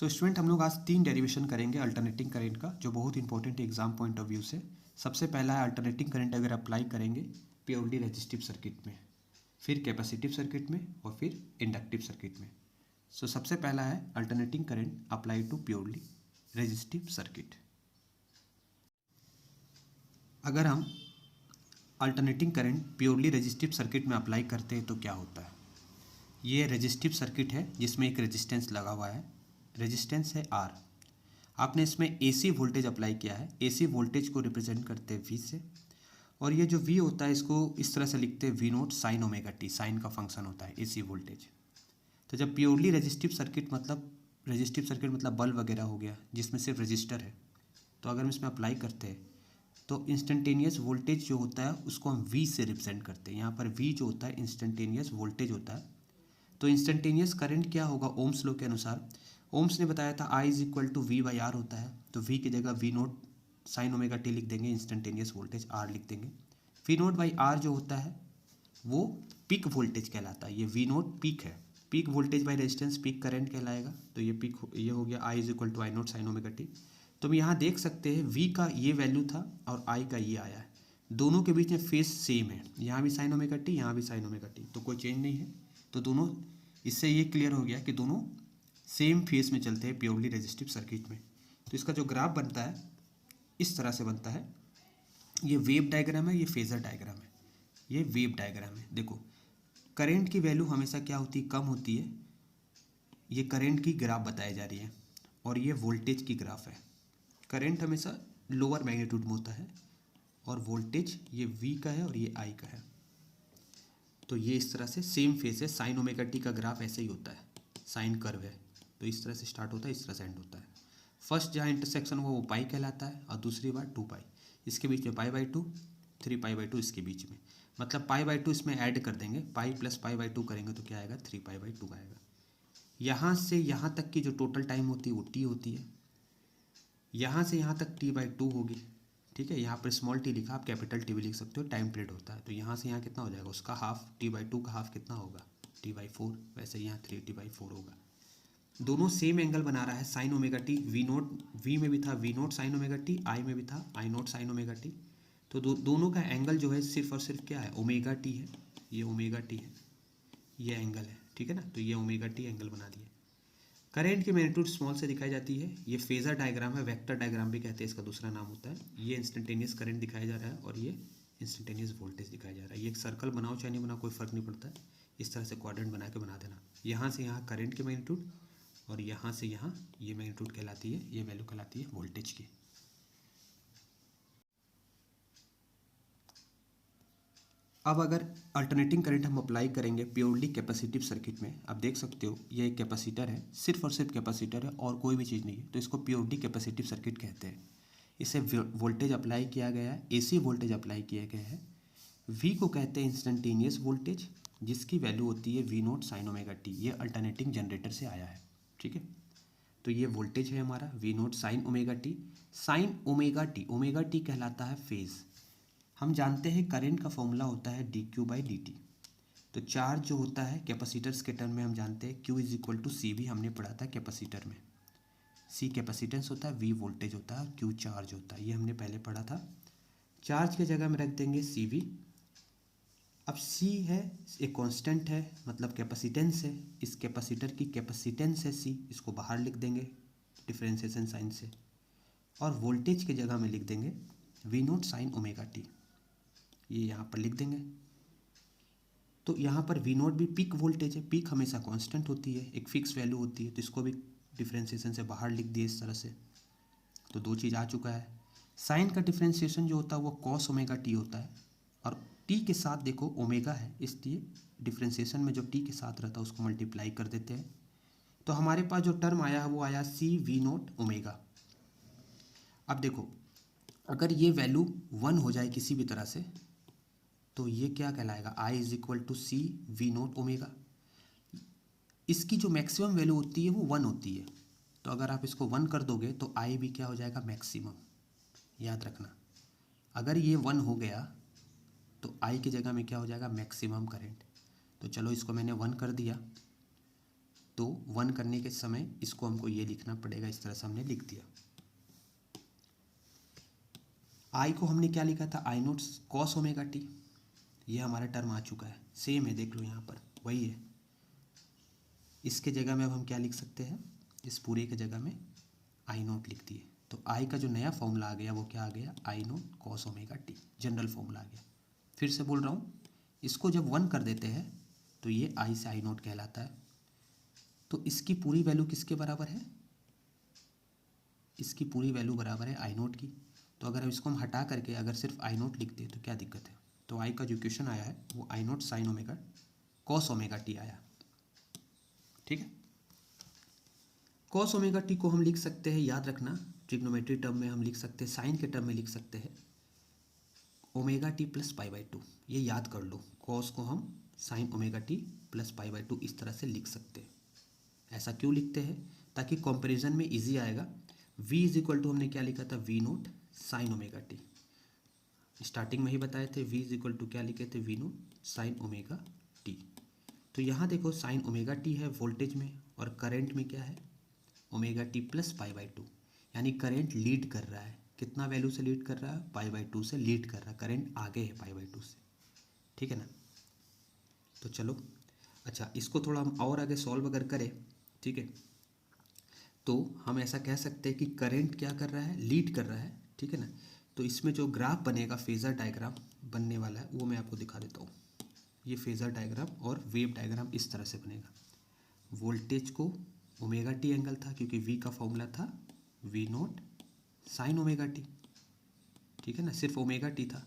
So student हम लोग आज 3 डेरिवेशन करेंगे अल्टरनेटिंग करंट का, जो बहुत इंपॉर्टेंट है एग्जाम पॉइंट ऑफ व्यू से। सबसे पहला है अल्टरनेटिंग करंट अगर अप्लाई करेंगे प्योरली रेजिस्टिव सर्किट में, फिर कैपेसिटिव सर्किट में और फिर इंडक्टिव सर्किट में। सो सबसे पहला है alternating current apply to purely resistive circuit. अगर हम alternating current purely resistive circuit में अप्लाई करते हैं तो क्या होता है। ये रेजिस्टिव सर्किट है जिसमें एक रेजिस्टेंस लगा हुआ है, रेजिस्टेंस है R। आपने इसमें AC वोल्टेज अप्लाई किया है, AC वोल्टेज को रिप्रेजेंट करते हैं V से, और ये जो V होता है इसको इस तरह से लिखते हैं V0 sine omega T, sine का फंक्शन होता है AC वोल्टेज। तो जब प्योरली रेजिस्टिव सर्किट मतलब बल्ब वगैरह हो गया जिसमें सिर्फ रजिस्टर है, तो अगर हम इसमें अप्लाई करते हैं तो इंस्टेंटेनियस वोल्टेज जो होता है उसको हम V से रिप्रेजेंट करते हैं। यहाँ पर V जो होता है इंस्टेंटेनियस वोल्टेज होता है। तो इंस्टेंटेनियस करंट क्या होगा ओम्स लॉ के अनुसार। ओम्स ने बताया था I is equal to V by R होता है, तो V की जगह V0 साइन ओमेगा टी लिख देंगे, इंस्टेंटेनियस वोल्टेज R लिख देंगे। V0 बाई आर जो होता है वो पीक वोल्टेज कहलाता है। ये V0 पीक है, peak voltage by resistance peak current कहलाएगा। तो ये पीक ये हो गया I is equal to I0 sine omega T. तो हम यहाँ देख सकते हैं V का ये वैल्यू था और I का ये आया है, दोनों के बीच में फेस सेम है, यहाँ भी साइन ओमेगा टी यहाँ भी साइन ओमेगा टी, तो कोई चेंज नहीं है। तो दोनों, इससे ये क्लियर हो गया कि दोनों सेम फेस में चलते हैं प्योरली रेजिस्टिव सर्किट में। तो इसका जो ग्राफ बनता है इस तरह से बनता है, ये वेव डायग्राम है, ये फेजर डायग्राम है, ये वेव डायग्राम है। देखो करंट की वैल्यू हमेशा क्या होती है, कम होती है। ये करंट की ग्राफ बताई जा रही है और ये वोल्टेज की ग्राफ है। करंट हमेशा लोअर मैग्नीट्यूड में होता है और वोल्टेज ये V का है और ये I का है। तो ये इस तरह से सेम फेस है, साइन ओमेगा टी का ग्राफ ऐसे ही होता है, साइन कर्व है। तो इस तरह से स्टार्ट होता है, इस तरह से एंड होता है। फर्स्ट जहाँ इंटरसेक्शन हुआ वो पाई कहलाता है और दूसरी बार 2 पाई, इसके बीच में पाई बाई 2, 3 पाई बाई 2 इसके बीच में, मतलब पाई बाई 2 इसमें ऐड कर देंगे, पाई प्लस पाई बाई 2 करेंगे तो क्या आएगा 3 पाई बाई 2 आएगा। यहाँ से यहाँ तक की जो टोटल टाइम होती है वो T होती है, यहाँ से यहाँ तक T बाई 2 होगी। ठीक है, यहाँ पर स्मॉल टी लिखा, आप कैपिटल टी भी लिख सकते हो, टाइम पीरियड होता है। तो यहाँ से यहाँ कितना हो जाएगा, उसका हाफ, T बाई 2 का हाफ कितना होगा T बाई 4, वैसे यहाँ 3T बाई 4 होगा। दोनों सेम एंगल बना रहा है, साइन ओमेगा टी। V में भी था V0 sine omega T, I में भी था I0 साइन ओमेगा टी। तो दोनों का एंगल जो है सिर्फ और सिर्फ क्या है, ओमेगा टी है। ये ओमेगा टी है, ये एंगल है, ठीक है ना। तो ये ओमेगा टी एंगल बना दिया। करंट की मैग्नीट्यूड स्मॉल से दिखाई जाती है। ये फेजर डायग्राम है, वेक्टर डायग्राम भी कहते हैं, इसका दूसरा नाम होता है। ये इंस्टेंटेनियस करंट दिखाया जा रहा है और ये इंस्टेंटेनियस वोल्टेज दिखाया जा रहा है। ये एक सर्कल बनाओ चाहे नहीं बनाओ कोई फर्क नहीं पड़ता है, इस तरह से क्वाड्रेंट बना के बना देना। यहाँ से यहाँ करंट की मैग्नीट्यूड और यहाँ से यहाँ ये मैग्नीट्यूड कहलाती है, ये वैल्यू कहलाती है वोल्टेज की। अब अगर अल्टरनेटिंग करंट हम अप्लाई करेंगे प्योरली कैपेसिटिव सर्किट में, आप देख सकते हो ये एक कैपेसिटर है, सिर्फ और सिर्फ कैपेसिटर है और कोई भी चीज़ नहीं है, तो इसको प्योरली कैपेसिटिव सर्किट कहते हैं। इसे वोल्टेज अप्लाई किया गया है, AC वोल्टेज अप्लाई किया गया है। V को कहते हैं इंस्टेंटेनियस वोल्टेज, जिसकी वैल्यू होती है V0 साइन ओमेगा टी। ये अल्टरनेटिंग जनरेटर से आया है, ठीक है। तो ये वोल्टेज है हमारा V0 sine omega T. Sign omega T, omega T कहलाता है फेज। हम जानते हैं करंट का फॉर्मूला होता है dq बाई dt। तो चार्ज जो होता है कैपेसिटर्स के टर्म में हम जानते हैं q is equal to C V, हमने पढ़ा था कैपेसिटर में। c कैपेसिटेंस होता है, v वोल्टेज होता है, q चार्ज होता है, ये हमने पहले पढ़ा था। चार्ज की जगह में रख देंगे CV। अब C है एक कांस्टेंट है, मतलब कैपेसिटेंस है, इस कैपेसिटर की कैपेसिटेंस है C, इसको बाहर लिख देंगे डिफरेंशिएशन साइन से। और वोल्टेज की जगह में लिख देंगे V0 साइन ओमेगा टी, ये यहाँ पर लिख देंगे। तो यहाँ पर V0 भी पीक वोल्टेज है, पीक हमेशा कांस्टेंट होती है, एक फिक्स वैल्यू होती है, तो इसको भी डिफरेंशिएशन से बाहर लिख दिए इस तरह से। तो दो चीज़ आ चुका है। साइन का डिफरेंशिएशन जो होता है वो कॉस ओमेगा टी होता है, और टी के साथ देखो ओमेगा है, इसलिए डिफरेंशिएशन में जो टी के साथ रहता है उसको मल्टीप्लाई कर देते हैं। तो हमारे पास जो टर्म आया है वो आया CV0 ओमेगा। अब देखो अगर ये वैल्यू 1 हो जाए किसी भी तरह से, तो ये क्या कहलाएगा, I is equal to CV0 omega. इसकी जो मैक्सिमम वैल्यू होती है वो 1 होती है, तो अगर आप इसको 1 कर दोगे तो I भी क्या हो जाएगा, मैक्सिमम। याद रखना, अगर ये 1 हो गया तो I की जगह में क्या हो जाएगा, मैक्सिमम करंट। तो चलो इसको मैंने 1 कर दिया, तो 1 करने के समय इसको हमको ये लिखना पड़ेगा, इस तरह से हमने लिख दिया। आई को हमने क्या लिखा था, I naught cos omega T, ये हमारा टर्म आ चुका है, सेम है, देख लो यहाँ पर वही है। इसके जगह में अब हम क्या लिख सकते हैं, इस पूरे के जगह में आई नोट लिख दिए, तो आई का जो नया फॉर्मूला आ गया वो क्या आ गया, I naught cos omega t, general formula आ गया। फिर से बोल रहा हूँ, इसको जब 1 कर देते हैं तो ये आई से आई नोट कहलाता है। तो इसकी पूरी वैल्यू किसके बराबर है, इसकी पूरी वैल्यू बराबर है आई नोट की। तो अगर इसको हम हटा करके अगर सिर्फ आई नोट लिखते हैं तो क्या दिक्कत है। तो आई का जो इक्वेशन आया है वो I naught sine omega cos omega t आया, ठीक है। कॉस ओमेगा टी को हम लिख सकते हैं, याद रखना ट्रिग्नोमेट्री टर्म में हम लिख सकते हैं, साइन के टर्म में लिख सकते हैं omega T plus pi by to, ये याद कर लो। कॉस को हम sign omega T plus pi by to इस तरह से लिख सकते हैं। ऐसा क्यों लिखते हैं, ताकि कंपैरिजन में इजी आएगा। v इज इक्वल टू हमने क्या लिखा था, V naught sine omega T, starting में ही बताए थे। v इज इक्वल टू क्या लिखे थे, V naught sine omega T. तो यहाँ देखो साइन ओमेगा टी है वोल्टेज में, और करंट में क्या है, omega T plus pi by two, यानी करंट लीड कर रहा है। कितना वैल्यू से लीड कर रहा है, पाई बाई टू से लीड कर रहा है, करंट आगे है पाई बाई टू से, ठीक है ना। तो चलो अच्छा, इसको थोड़ा हम और आगे सॉल्व अगर करें, ठीक है, तो हम ऐसा कह सकते हैं कि करंट क्या कर रहा है, लीड कर रहा है, ठीक है ना। तो इसमें जो ग्राफ बनेगा, फेज़र डायग्राम बनने वाला है, वो मैं आपको दिखा देता हूँ। ये फेज़र डायग्राम और वेव डायग्राम इस तरह से बनेगा। वोल्टेज को ओमेगा टी एंगल था, क्योंकि वी का फॉर्मूला था V naught sine omega T, ठीक है ना, सिर्फ ओमेगा टी था।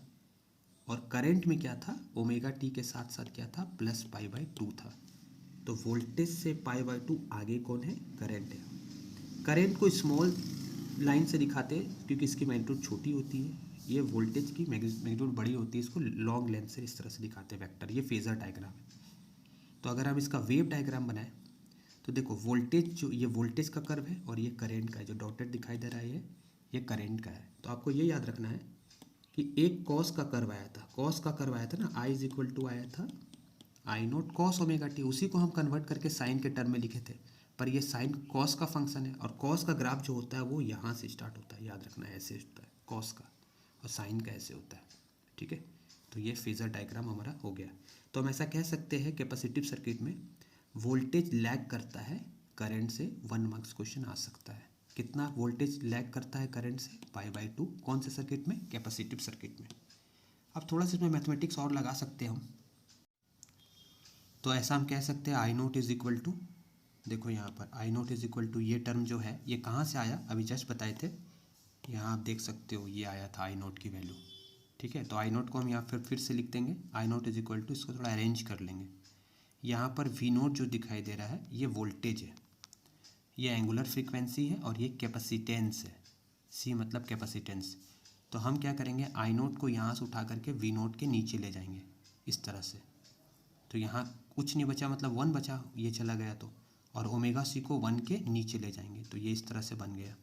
और करंट में क्या था, ओमेगा टी के साथ साथ क्या था, प्लस पाई बाई टू था। तो वोल्टेज से पाई बाई टू आगे कौन है, करंट है। करंट को स्मॉल लाइन से दिखाते हैं क्योंकि इसकी मैग्नीट्यूड छोटी होती है, ये वोल्टेज की मैग्नीट्यूड बड़ी होती है, इसको लॉन्ग लेंथ से इस तरह से दिखाते हैं वेक्टर। ये फेज़र डायग्राम है। तो अगर हम इसका वेव डायग्राम बनाएं तो देखो, वोल्टेज जो ये वोल्टेज का कर्व है और ये करंट का है, जो डॉटेड दिखाई दे रहा है ये करंट का है। तो आपको ये याद रखना है कि एक कॉस का कर्व आया था, कॉस का कर्व आया था ना, आई इज इक्वल टू आया था I naught cos omega T, उसी को हम कन्वर्ट करके साइन के टर्म में लिखे थे। पर ये साइन कॉस का फंक्शन है, और कॉस का ग्राफ जो होता है वो यहाँ से स्टार्ट होता है, याद रखना ऐसे होता है कॉस का, और साइन का ऐसे होता है, ठीक है। तो ये फेज़र डायग्राम हमारा हो गया। तो हम ऐसा कह सकते हैं कैपेसिटिव सर्किट में वोल्टेज लैग करता है करंट से, 1 मार्क्स क्वेश्चन आ सकता है। कितना वोल्टेज लैग करता है करंट से, पाई बाई टू। कौन से सर्किट में, कैपेसिटिव सर्किट में। अब थोड़ा सा इसमें मैथमेटिक्स और लगा सकते हैं हम। तो ऐसा हम कह सकते हैं आई नोट इज इक्वल टू, देखो यहाँ पर आई नोट इज इक्वल टू, ये टर्म जो है ये कहाँ से आया, अभी जस्ट बताए थे, यहाँ आप देख सकते हो ये आया था आई नोट की वैल्यू, ठीक है। तो आई नोट को हम यहाँ फिर से लिख देंगे, आई नोट इज इक्वल टू, इसको थोड़ा अरेंज कर लेंगे। यहाँ पर वी नोट जो दिखाई दे रहा है ये वोल्टेज है, ये एंगुलर फ्रीक्वेंसी है, और ये कैपेसिटेंस है, सी मतलब कैपेसिटेंस। तो हम क्या करेंगे, आई नोट को यहाँ से उठा करके वी नोट के नीचे ले जाएंगे इस तरह से। तो यहाँ कुछ नहीं बचा, मतलब 1 बचा, ये चला गया तो, और ओमेगा सी को 1 के नीचे ले जाएंगे, तो ये इस तरह से बन गया।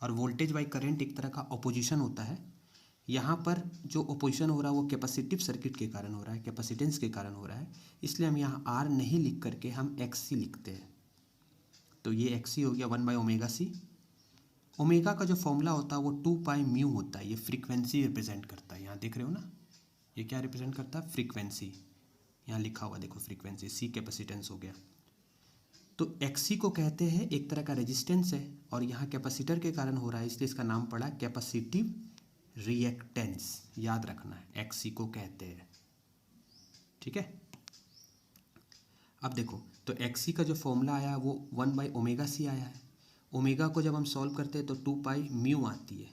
और वोल्टेज बाई करंट एक तरह का अपोजिशन होता है। यहाँ पर जो अपोजिशन हो रहा है वो कैपेसिटिव सर्किट के कारण हो रहा है, कैपेसिटेंस के कारण हो रहा है, इसलिए हम यहाँ आर नहीं लिख करके हम एक्स सी लिखते हैं। तो ये एक्स सी हो गया 1 बाई ओमेगा सी। ओमेगा का जो फॉर्मूला होता है वो 2 पाई म्यू होता है, ये फ्रीक्वेंसी रिप्रेजेंट करता है। यहाँ देख रहे हो ना, ये क्या रिप्रेजेंट करता है, फ्रीक्वेंसी। यहाँ लिखा हुआ देखो फ्रीक्वेंसी, सी कैपेसिटेंस हो गया। तो एक्सी को कहते हैं एक तरह का रेजिस्टेंस है, और यहाँ कैपेसिटर के कारण हो रहा है, इसलिए इसका नाम पड़ा कैपेसिटिव रिएक्टेंस। याद रखना है, एक्सी को कहते हैं, ठीक है। अब देखो, तो एक्सी का जो फॉर्मूला आया वो 1 बाई ओमेगा सी आया है। ओमेगा को जब हम सॉल्व करते हैं तो 2 पाई म्यू आती है,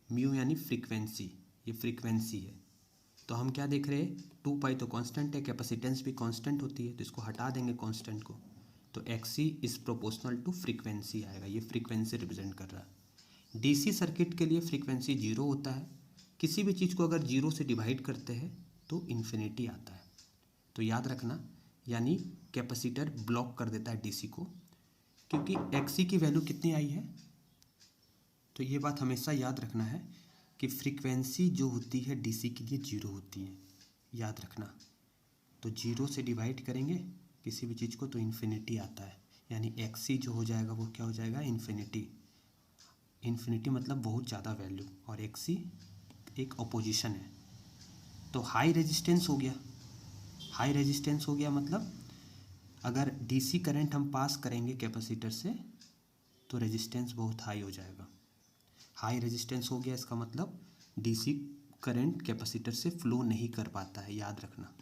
म्यू यानी फ्रीक्वेंसी, ये फ्रीक्वेंसी है। तो हम क्या देख रहे हैं, 2 पाई तो कांस्टेंट है, कैपेसिटेंस भी कांस्टेंट होती है, तो इसको हटा देंगे कांस्टेंट को, तो XC is proportional to frequency आएगा, ये फ्रीक्वेंसी रिप्रेजेंट कर रहा है। डीसी सर्किट के लिए फ्रीक्वेंसी 0 होता है, किसी भी चीज़ को अगर 0 से डिवाइड करते हैं तो इन्फिनिटी आता है। तो याद रखना, यानी कैपेसिटर ब्लॉक कर देता है डीसी को, क्योंकि एक्सी की वैल्यू कितनी आई है। तो ये बात हमेशा याद रखना है कि फ्रीक्वेंसी जो होती है डीसी के लिए 0 होती है, याद रखना। तो 0 से डिवाइड करेंगे किसी भी चीज़ को तो इन्फिनिटी आता है, यानी एक्सी जो हो जाएगा वो क्या हो जाएगा, इन्फिनिटी। इन्फिनिटी मतलब बहुत ज़्यादा वैल्यू, और एक्सी एक अपोजिशन है। तो हाई रेजिस्टेंस हो गया। हाई रेजिस्टेंस हो गया मतलब अगर डीसी करंट हम पास करेंगे कैपेसिटर से तो रेजिस्टेंस बहुत हाई हो जाएगा। हाई रेजिस्टेंस हो गया इसका मतलब डीसी करंट कैपेसिटर से फ्लो नहीं कर पाता है, याद रखना,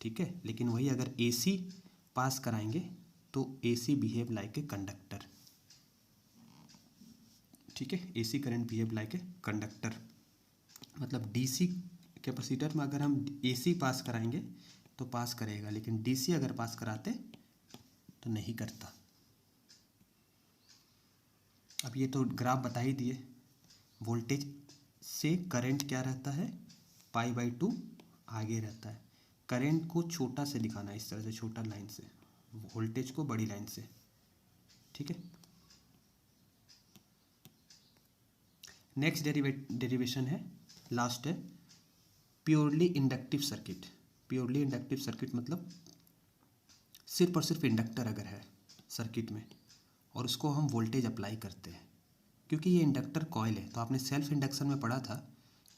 ठीक है। लेकिन वही अगर एसी पास कराएंगे तो AC behave like a conductor, ठीक है। AC current behave like a conductor, मतलब डीसी कैपेसिटर में अगर हम एसी पास कराएंगे तो पास करेगा, लेकिन डीसी अगर पास कराते तो नहीं करता। अब ये तो ग्राफ बता ही दिए। वोल्टेज से करंट क्या रहता है, π/2 आगे रहता है। करंट को छोटा से दिखाना है, इस तरह से छोटा लाइन से, वोल्टेज को बड़ी लाइन से, ठीक है। नेक्स्ट डेरिवेशन है, लास्ट है, purely inductive circuit. Purely inductive circuit मतलब सिर्फ और सिर्फ इंडक्टर अगर है सर्किट में और उसको हम वोल्टेज अप्लाई करते हैं, क्योंकि ये इंडक्टर कॉइल है। तो आपने सेल्फ इंडक्शन में पढ़ा था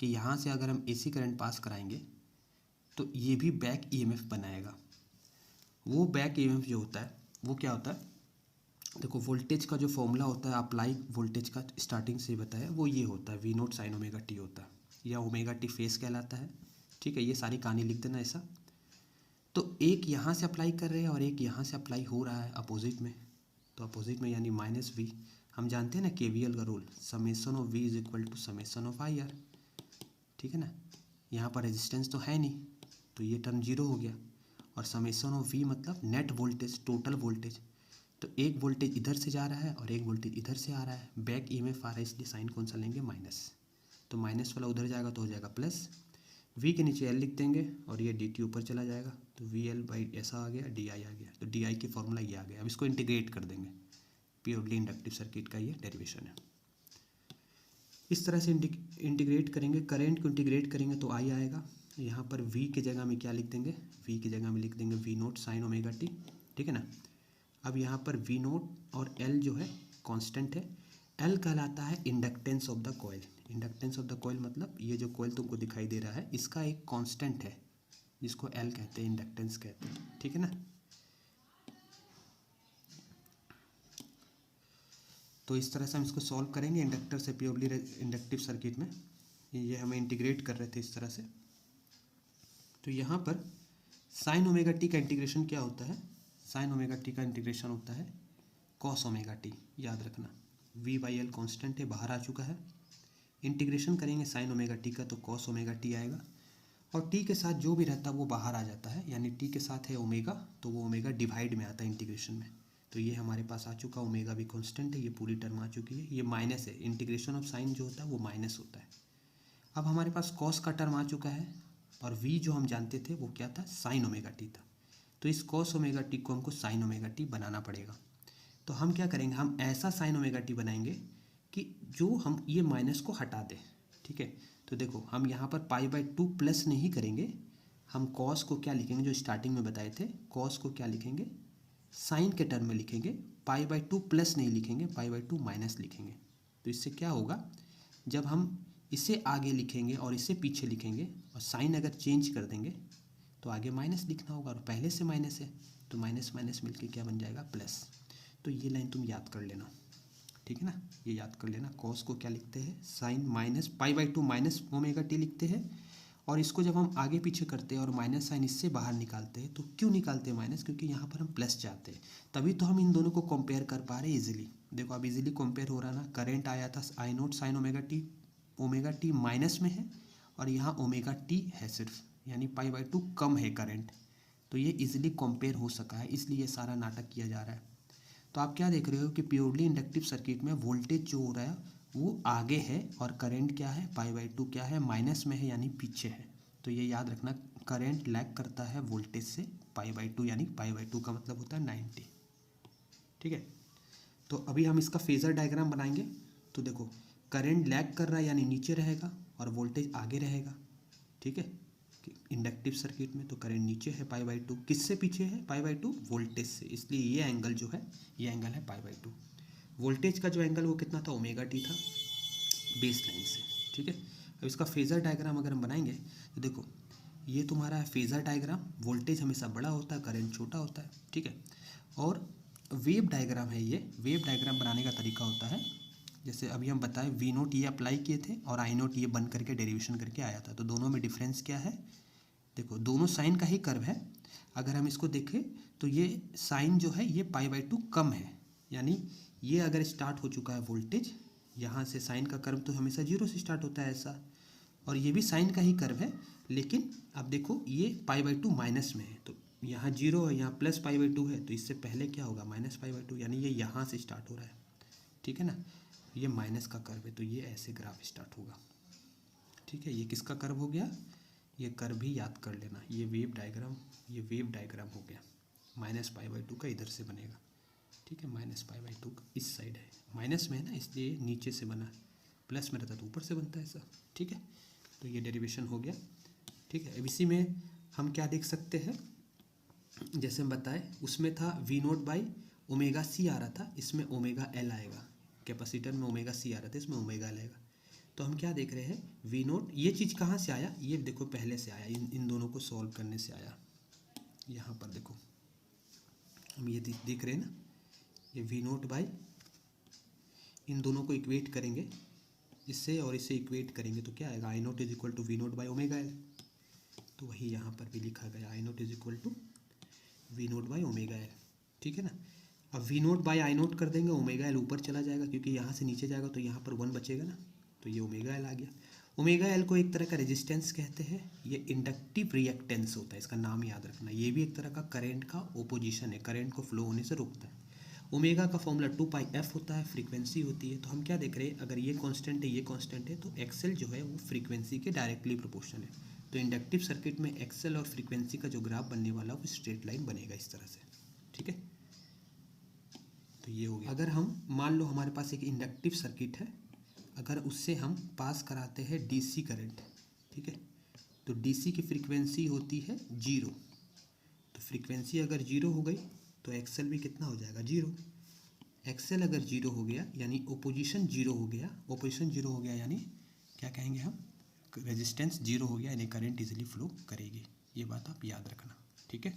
कि यहाँ से अगर हम एसी करंट पास कराएंगे तो ये भी बैक ईएमएफ बनाएगा। वो बैक ईएमएफ जो होता है वो क्या होता है, देखो वोल्टेज का जो फॉर्मूला होता है अप्लाई वोल्टेज का, स्टार्टिंग से बताया, वो ये होता है V naught sine omega T होता है, या ओमेगा टी फेस कहलाता है, ठीक है। ये सारी कहानी लिख देना ऐसा। तो एक यहाँ से अप्लाई कर रहे हैं और एक यहाँ से अप्लाई हो रहा है अपोजिट में, तो अपोजिट में यानी माइनस वी। हम जानते हैं ना केवीएल का rule, summation of V is equal to summation of I R, ठीक है ना। यहाँ पर रेजिस्टेंस तो है नहीं तो ये टर्म जीरो हो गया, और समेसन ऑफ वी मतलब नेट वोल्टेज, टोटल वोल्टेज। तो एक वोल्टेज इधर से जा रहा है और एक वोल्टेज इधर से आ रहा है, बैक ईएमएफ आ रहा है, इसलिए साइन कौन सा लेंगे, माइनस। तो माइनस वाला उधर जाएगा तो हो जाएगा प्लस, वी के नीचे एल लिख देंगे और ये डी टी ऊपर चला जाएगा, तो वी एल बाई ऐसा आ गया, डी आई आ गया। तो डी आई की फॉर्मूला ये आ गया। अब इसको इंटीग्रेट कर देंगे, प्योरली इंडक्टिव सर्किट का ये डेरिवेशन है। इस तरह से इंटीग्रेट करेंगे, करंट को इंटीग्रेट करेंगे तो आई आएगा। यहाँ पर वी की जगह में क्या लिख देंगे, वी की जगह में लिख देंगे V naught sine omega T, ठीक है ना। अब यहाँ पर वी नोट और एल जो है कांस्टेंट है। एल कहलाता है inductance of the coil. Inductance of the coil मतलब ये जो कॉइल तुमको दिखाई दे रहा है इसका एक कांस्टेंट है जिसको एल कहते हैं, इंडक्टेंस कहते हैं, ठीक है ना। तो इस तरह से हम इसको सॉल्व करेंगे इंडक्टर से प्योरली इंडक्टिव सर्किट में। ये हमें इंटीग्रेट कर रहे थे इस तरह से। तो यहाँ पर साइन ओमेगा टी का इंटीग्रेशन क्या होता है, साइन ओमेगा टी का इंटीग्रेशन होता है कॉस ओमेगा टी, याद रखना। वी बाई एल कॉन्स्टेंट है, बाहर आ चुका है। इंटीग्रेशन करेंगे साइन ओमेगा टी का तो कॉस ओमेगा टी आएगा, और टी के साथ जो भी रहता है वो बाहर आ जाता है, यानी टी के साथ है ओमेगा तो वो ओमेगा डिवाइड में आता है इंटीग्रेशन में। तो ये हमारे पास आ चुका, ओमेगा भी कांस्टेंट है, ये पूरी टर्म आ चुकी है। ये माइनस है, इंटीग्रेशन ऑफ साइन जो होता है वो माइनस होता है। अब हमारे पास कॉस का टर्म आ चुका है, और वी जो हम जानते थे वो क्या था, साइन ओमेगा टी था। तो इस कॉस ओमेगा टी को हमको साइन ओमेगा टी बनाना पड़ेगा। तो हम क्या करेंगे, हम ऐसा साइन ओमेगा टी बनाएंगे कि जो हम ये माइनस को हटा दें, ठीक है। तो देखो हम यहाँ पर π/2 प्लस नहीं करेंगे, हम कॉस को क्या लिखेंगे, जो स्टार्टिंग में बताए थे, कॉस को क्या लिखेंगे, साइन के टर्म में लिखेंगे। π/2 प्लस नहीं लिखेंगे, π/2 माइनस लिखेंगे। तो इससे क्या होगा, जब हम इसे आगे लिखेंगे और इसे पीछे लिखेंगे और साइन अगर चेंज कर देंगे तो आगे माइनस लिखना होगा, और पहले से माइनस है तो माइनस माइनस मिलके क्या बन जाएगा, प्लस। तो ये लाइन तुम याद कर लेना, ठीक है ना, ये याद कर लेना। कॉस को क्या लिखते हैं, sine minus π/2 minus omega t लिखते हैं, और इसको जब हम आगे पीछे करते हैं और माइनस साइन इससे बाहर निकालते हैं, तो क्यों निकालते हैं माइनस, क्योंकि यहाँ पर हम प्लस चाहते हैं। तभी तो हम इन दोनों को कंपेयर कर पा रहे हैं इजीली। देखो अब इजीली कंपेयर हो रहा है ना, करंट आया था I naught sine omega t minus में है, और यहाँ ओमेगा टी है सिर्फ, यानी π/2 कम है करंट। तो ये इजीली कंपेयर हो सका है, इसलिए ये सारा नाटक किया जा रहा है। तो आप क्या देख रहे हो कि प्योरली इंडक्टिव सर्किट में वोल्टेज जो हो रहा है वो आगे है, और करंट क्या है, π/2 क्या है, माइनस में है, यानी पीछे है। तो ये याद रखना, करंट लैग करता है वोल्टेज से π/2, यानी π/2 का मतलब होता है 90, ठीक है। तो अभी हम इसका फेजर डायग्राम बनाएंगे। तो देखो करंट लैग कर रहा है यानी नीचे रहेगा और वोल्टेज आगे रहेगा, ठीक है। इंडक्टिव सर्किट में, तो करंट नीचे है π/2। किससे पीछे है π/2? वोल्टेज से, इसलिए ये एंगल जो है ये एंगल है π/2। वोल्टेज का जो एंगल वो कितना था? ω/t था बेस लाइन से, ठीक है। अब इसका फेज़र डायग्राम अगर हम बनाएंगे तो देखो ये तुम्हारा है फेज़र डायग्राम। वोल्टेज हमेशा बड़ा होता है, करंट छोटा होता है, ठीक है। और वेव डायग्राम है ये। वेव डायग्राम बनाने का तरीका होता है, जैसे अभी हम बताएं V0 ये अप्लाई किए थे और I0 ये बन करके डेरिवेशन करके आया था, तो दोनों में डिफरेंस क्या है? देखो दोनों साइन का ही कर्व है। अगर हम इसको देखें तो ये साइन जो है ये π/2 कम है, यानी ये अगर स्टार्ट हो चुका है वोल्टेज, यहाँ से साइन का कर्व तो हमेशा 0 से स्टार्ट होता है ऐसा, और ये भी साइन का ही कर्व है, लेकिन अब देखो ये π/2 माइनस में है, तो यहाँ 0 है, यहाँ प्लस π/2 है, तो इससे पहले क्या होगा? माइनस π/2, यानी ये यहाँ से स्टार्ट हो रहा है, ठीक है ना। ये माइनस का कर्व है, तो ये ऐसे ग्राफ स्टार्ट होगा, ठीक है। ये किसका कर्व हो गया? ये कर्व भी याद कर लेना, ये वेव डायग्राम हो गया। -π/2 का इधर से बनेगा, ठीक है। -π/2 इस साइड है, माइनस में है ना इसलिए नीचे से बना, प्लस में रहता तो ऊपर से बनता है ऐसा, ठीक है। तो ये डेरिवेशन हो गया, ठीक है। अब इसी में हम क्या देख सकते हैं, जैसे हम बताए उसमें था V0/ωc आ रहा था, इसमें ωL आएगा। कैपेसिटर में ωc आ रहा था, इसमें ωL आएगा। तो हम क्या देख रहे हैं? V0, ये चीज़ कहाँ से आया? ये देखो पहले से आया, इन दोनों को सॉल्व करने से आया। यहाँ पर देखो हम ये देख रहे हैं ना, ये V0 इन दोनों को इक्वेट करेंगे, इससे और इसे इक्वेट करेंगे तो क्या आएगा? I0 = V0/ωL। तो वही यहाँ पर भी लिखा गया, I0 = V0/ωL, ठीक है ना। अब V0/I0 कर देंगे, ωL ऊपर चला जाएगा, क्योंकि यहाँ से नीचे जाएगा तो यहाँ पर 1 बचेगा ना, तो ये ωL आ गया। ωL को एक तरह का रेजिस्टेंस कहते हैं, ये इंडक्टिव रिएक्टेंस होता है, इसका नाम याद रखना। ये भी एक तरह का करंट का ओपोजिशन है, करंट को फ्लो होने से रोकता है। ओमेगा का फॉर्मूला 2πf होता है, फ्रीक्वेंसी होती है। तो हम क्या देख रहे हैं, अगर ये कांस्टेंट है, ये कांस्टेंट है, तो एक्सेल जो है वो फ्रीक्वेंसी के डायरेक्टली प्रोपोर्शनल है। तो इंडक्टिव सर्किट में एक्सेल और फ्रीक्वेंसी का जो ग्राफ बनने वाला वो स्ट्रेट लाइन बनेगा इस तरह से, ठीक है। तो ये हो गया। अगर हम मान लो हमारे पास एक इंडक्टिव सर्किट है, अगर उससे हम पास कराते हैं डीसी करंट, ठीक है, तो डीसी की फ्रीक्वेंसी होती है 0। तो फ्रीक्वेंसी अगर 0 हो गई तो एक्सेल भी कितना हो जाएगा? 0। एक्सेल अगर 0 हो गया यानी ओपोजिशन 0 हो गया, ओपोजिशन 0 हो गया यानी क्या कहेंगे हम? रेजिस्टेंस 0 हो गया, यानी करंट इजीली फ्लो करेगी। ये बात आप याद रखना, ठीक है।